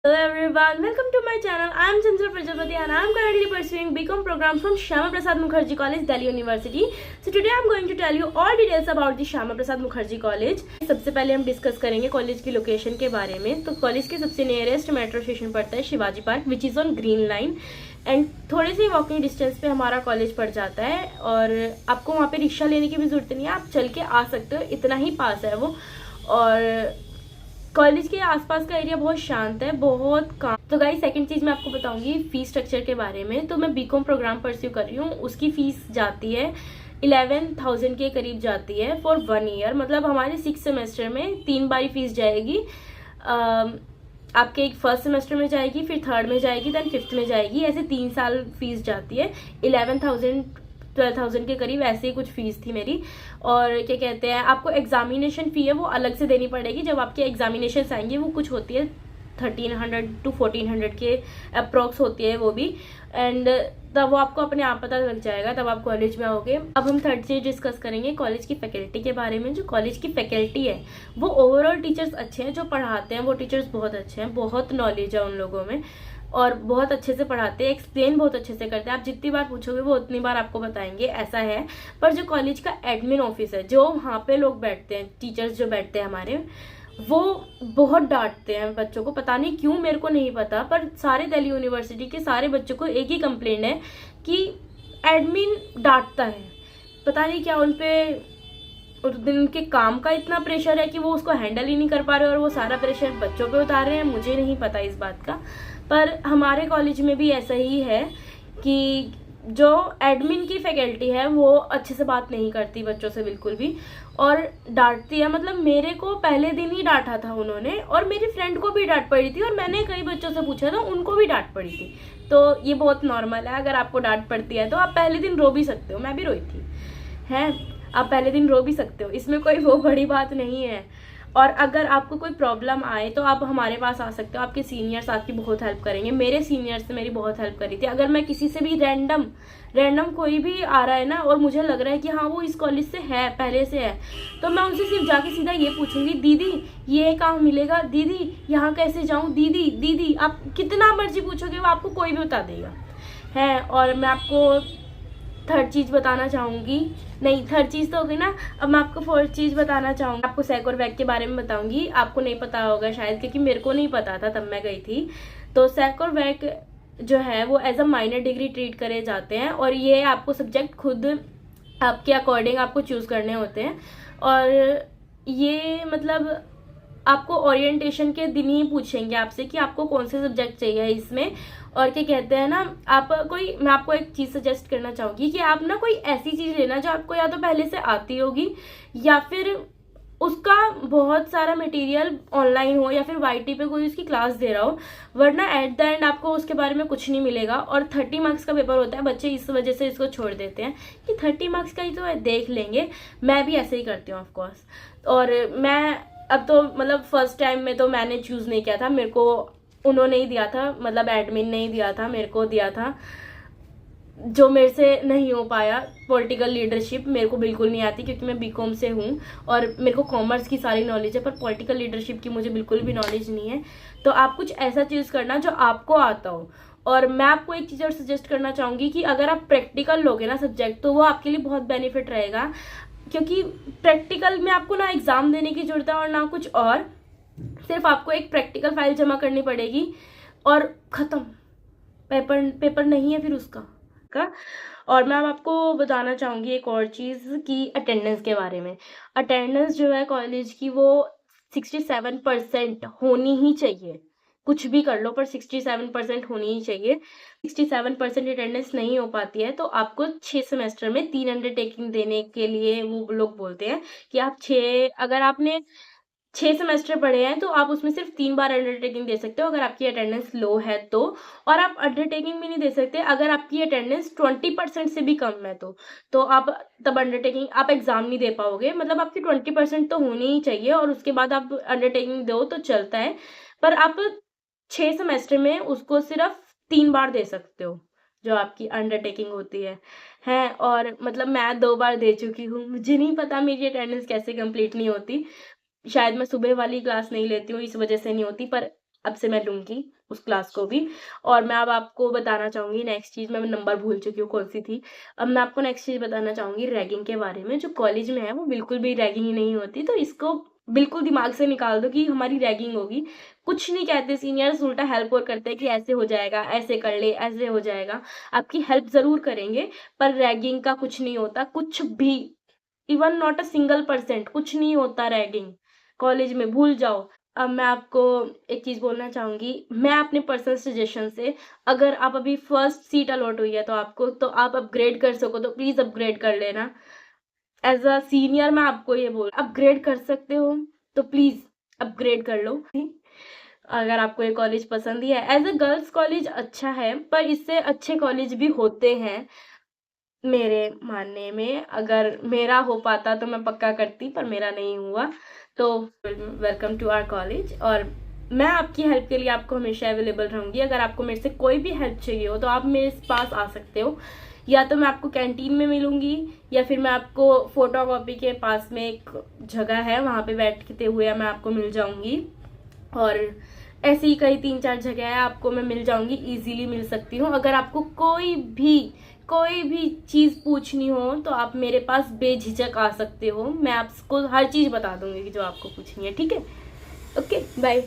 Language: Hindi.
Hello everyone, welcome to my channel. I am Chandra Prajapati and I am currently pursuing BCom program from Shyama Prasad Mukherjee College, Delhi University. So today I am going to tell you all details about the Shyama Prasad Mukherjee College. सबसे पहले हम डिस्कस करेंगे कॉलेज की लोकेशन के बारे में। तो कॉलेज के सबसे नियरेस्ट मेट्रो स्टेशन पड़ता है Shivaji park, which is on green line, and थोड़े से वॉकिंग डिस्टेंस पे हमारा कॉलेज पड़ जाता है और आपको वहाँ पे रिक्शा लेने की भी ज़रूरत नहीं है, आप चल के आ सकते हो, इतना ही पास है वो। और कॉलेज के आसपास का एरिया बहुत शांत है, बहुत काम। तो गाइस सेकंड चीज़ मैं आपको बताऊंगी फीस स्ट्रक्चर के बारे में। तो मैं बीकॉम प्रोग्राम परस्यू कर रही हूँ, उसकी फ़ीस जाती है 11,000 के करीब जाती है फॉर 1 ईयर। मतलब हमारे 6 सेमेस्टर में 3 बारी फीस जाएगी। आपके एक फर्स्ट सेमेस्टर में जाएगी, फिर थर्ड में जाएगी, देन फिफ्थ में जाएगी, ऐसे 3 साल फीस जाती है। 11,000 12,000 के करीब ऐसे ही कुछ फीस थी मेरी। और क्या कहते हैं, आपको एग्जामिनेशन फ़ी है वो अलग से देनी पड़ेगी। जब आपके एग्जामिनेशन आएंगे वो कुछ होती है 1300 to 1400 के अप्रॉक्स होती है वो भी, एंड तब वो आपको अपने आप पता लग जाएगा, तब आप कॉलेज में आओगे। अब हम थर्ड चीज डिस्कस करेंगे कॉलेज की फैकल्टी के बारे में। जो कॉलेज की फैकल्टी है वो ओवरऑल टीचर्स अच्छे हैं, जो पढ़ाते हैं वो टीचर्स बहुत अच्छे हैं, बहुत नॉलेज है उन लोगों में और बहुत अच्छे से पढ़ाते हैं, एक्सप्लेन बहुत अच्छे से करते हैं। आप जितनी बार पूछोगे वो उतनी बार आपको बताएंगे, ऐसा है। पर जो कॉलेज का एडमिन ऑफिस है, जो वहाँ पे लोग बैठते हैं, टीचर्स जो बैठते हैं हमारे, वो बहुत डांटते हैं बच्चों को। पता नहीं क्यों, मेरे को नहीं पता, पर सारे दिल्ली यूनिवर्सिटी के सारे बच्चों को एक ही कंप्लेंट है कि एडमिन डांटता है। पता नहीं क्या उनके काम का इतना प्रेशर है कि वो उसको हैंडल ही नहीं कर पा रहे और वो सारा प्रेशर बच्चों पे उतार रहे हैं। मुझे नहीं पता इस बात का, पर हमारे कॉलेज में भी ऐसा ही है कि जो एडमिन की फैकल्टी है वो अच्छे से बात नहीं करती बच्चों से बिल्कुल भी, और डांटती है। मतलब मेरे को पहले दिन ही डांटा था उन्होंने, और मेरी फ्रेंड को भी डांट पड़ी थी, और मैंने कई बच्चों से पूछा था उनको भी डांट पड़ी थी। तो ये बहुत नॉर्मल है, अगर आपको डांट पड़ती है तो आप पहले दिन रो भी सकते हो, मैं भी रोई थी है, आप पहले दिन रो भी सकते हो, इसमें कोई वो बड़ी बात नहीं है। और अगर आपको कोई प्रॉब्लम आए तो आप हमारे पास आ सकते हो, आपके सीनियर्स आपकी बहुत हेल्प करेंगे। मेरे सीनियर्स ने मेरी बहुत हेल्प करी थी। अगर मैं किसी से भी रैंडम कोई भी आ रहा है ना, और मुझे लग रहा है कि हाँ वो इस कॉलेज से है, पहले से है, तो मैं उनसे सिर्फ जाके सीधा ये पूछूंगी, दीदी ये कहाँ मिलेगा, दीदी यहाँ कैसे जाऊँ, दीदी। आप कितना मर्जी पूछोगे वो आपको कोई भी बता देगा है। और मैं आपको थर्ड चीज़ बताना चाहूँगी, नहीं थर्ड चीज़ तो हो गई ना, अब मैं आपको फोर्थ चीज़ बताना चाहूँगी। आपको सैक और वैक के बारे में बताऊँगी। आपको नहीं पता होगा शायद, क्योंकि मेरे को नहीं पता था तब मैं गई थी। तो सैक और वैक जो है वो as a minor degree treat करे जाते हैं, और ये आपको सब्जेक्ट खुद आपके अकॉर्डिंग आपको चूज़ करने होते हैं। और ये मतलब आपको ओरिएंटेशन के दिन ही पूछेंगे आपसे कि आपको कौन से सब्जेक्ट चाहिए इसमें। और क्या कहते हैं ना, मैं आपको एक चीज़ सजेस्ट करना चाहूँगी कि आप ना कोई ऐसी चीज़ लेना जो आपको या तो पहले से आती होगी, या फिर उसका बहुत सारा मटेरियल ऑनलाइन हो, या फिर वाईटी पे कोई उसकी क्लास दे रहा हो, वरना एट द एंड आपको उसके बारे में कुछ नहीं मिलेगा। और 30 मार्क्स का पेपर होता है, बच्चे इस वजह से इसको छोड़ देते हैं कि 30 मार्क्स का ही तो देख लेंगे। मैं भी ऐसे ही करती हूँ ऑफकोर्स। और मैं अब तो मतलब फर्स्ट टाइम में तो मैंने चूज़ नहीं किया था, मेरे को उन्होंने ही दिया था, मतलब एडमिन ने ही दिया था, मेरे को दिया था, जो मेरे से नहीं हो पाया। पॉलिटिकल लीडरशिप मेरे को बिल्कुल नहीं आती, क्योंकि मैं बीकॉम से हूँ और मेरे को कॉमर्स की सारी नॉलेज है, पर पॉलिटिकल लीडरशिप की मुझे बिल्कुल भी नॉलेज नहीं है। तो आप कुछ ऐसा चीज़ करना जो आपको आता हो। और मैं आपको एक चीज़ और सजेस्ट करना चाहूँगी कि अगर आप प्रैक्टिकल लोगे ना सब्जेक्ट, तो वो आपके लिए बहुत बेनिफिट रहेगा, क्योंकि प्रैक्टिकल में आपको ना एग्ज़ाम देने की जरूरत है और ना कुछ और, सिर्फ आपको एक प्रैक्टिकल फाइल जमा करनी पड़ेगी और ख़त्म, पेपर नहीं है फिर उसका का। और मैं अब आपको बताना चाहूँगी एक और चीज़ कि अटेंडेंस के बारे में। अटेंडेंस जो है कॉलेज की वो 67% होनी ही चाहिए, कुछ भी कर लो पर 67% होनी ही चाहिए। 67% अटेंडेंस नहीं हो पाती है तो आपको 6 सेमेस्टर में 3 अंडरटेकिंग देने के लिए वो लोग बोलते हैं कि आप अगर आपने 6 सेमेस्टर पढ़े हैं तो आप उसमें सिर्फ 3 बार अंडरटेकिंग दे सकते हो अगर आपकी अटेंडेंस लो है तो। और आप अंडरटेकिंग भी नहीं दे सकते अगर आपकी अटेंडेंस 20% से भी कम है तो आप तब अंडरटेकिंग आप एग्जाम नहीं दे पाओगे। मतलब आपकी 20% तो होनी ही चाहिए और उसके बाद आप अंडरटेकिंग दो तो चलता है, पर आप 6 सेमेस्टर में उसको सिर्फ 3 बार दे सकते हो जो आपकी अंडरटेकिंग होती है। और मतलब मैं 2 बार दे चुकी हूँ, मुझे नहीं पता मेरी अटेंडेंस कैसे कंप्लीट नहीं होती। शायद मैं सुबह वाली क्लास नहीं लेती हूँ इस वजह से नहीं होती, पर अब से मैं लूँगी। उस क्लास को भी। और मैं अब आपको बताना चाहूँगी नेक्स्ट चीज़, मैं नंबर भूल चुकी हूँ कौन सी थी। अब मैं आपको नेक्स्ट चीज़ बताना चाहूँगी रैगिंग के बारे में। जो कॉलेज में है वो बिल्कुल भी रैगिंग ही नहीं होती, तो इसको बिल्कुल दिमाग से निकाल दो कि हमारी रैगिंग होगी। कुछ नहीं कहते सीनियर्स, उल्टा हेल्प और करते हैं कि ऐसे हो जाएगा, ऐसे कर ले, ऐसे हो जाएगा। आपकी हेल्प ज़रूर करेंगे, पर रैगिंग का कुछ नहीं होता, कुछ भी। Even not a single percent कुछ नहीं होता रैगिंग कॉलेज में, भूल जाओ। अब मैं आपको एक चीज़ बोलना चाहूँगी, मैं अपने पर्सनल सजेशन से, अगर आप अभी फर्स्ट सीट अलॉट हुई है तो आपको, तो आप अपग्रेड कर सको तो प्लीज़ अपग्रेड कर लेना। एज़ अ सीनियर मैं आपको ये बोल, अपग्रेड कर सकते हो तो प्लीज़ अपग्रेड कर लो। अगर आपको ये कॉलेज पसंद ही है, एज़ अ गर्ल्स कॉलेज अच्छा है, पर इससे अच्छे कॉलेज भी होते हैं मेरे मानने में। अगर मेरा हो पाता तो मैं पक्का करती, पर मेरा नहीं हुआ। तो वेलकम टू आवर कॉलेज, और मैं आपकी हेल्प के लिए आपको हमेशा अवेलेबल रहूँगी। अगर आपको मेरे से कोई भी हेल्प चाहिए हो तो आप मेरे पास आ सकते हो, या तो मैं आपको कैंटीन में मिलूँगी, या फिर मैं आपको फोटोकॉपी के पास में एक जगह है वहाँ पे बैठते हुए मैं आपको मिल जाऊँगी। और ऐसे ही कई 3-4 जगह है आपको मैं मिल जाऊँगी, ईज़िली मिल सकती हूँ। अगर आपको कोई भी चीज़ पूछनी हो तो आप मेरे पास बेझिझक आ सकते हो, मैं आपको हर चीज़ बता दूँगी जो आपको पूछनी है, ठीक है? Okay, bye.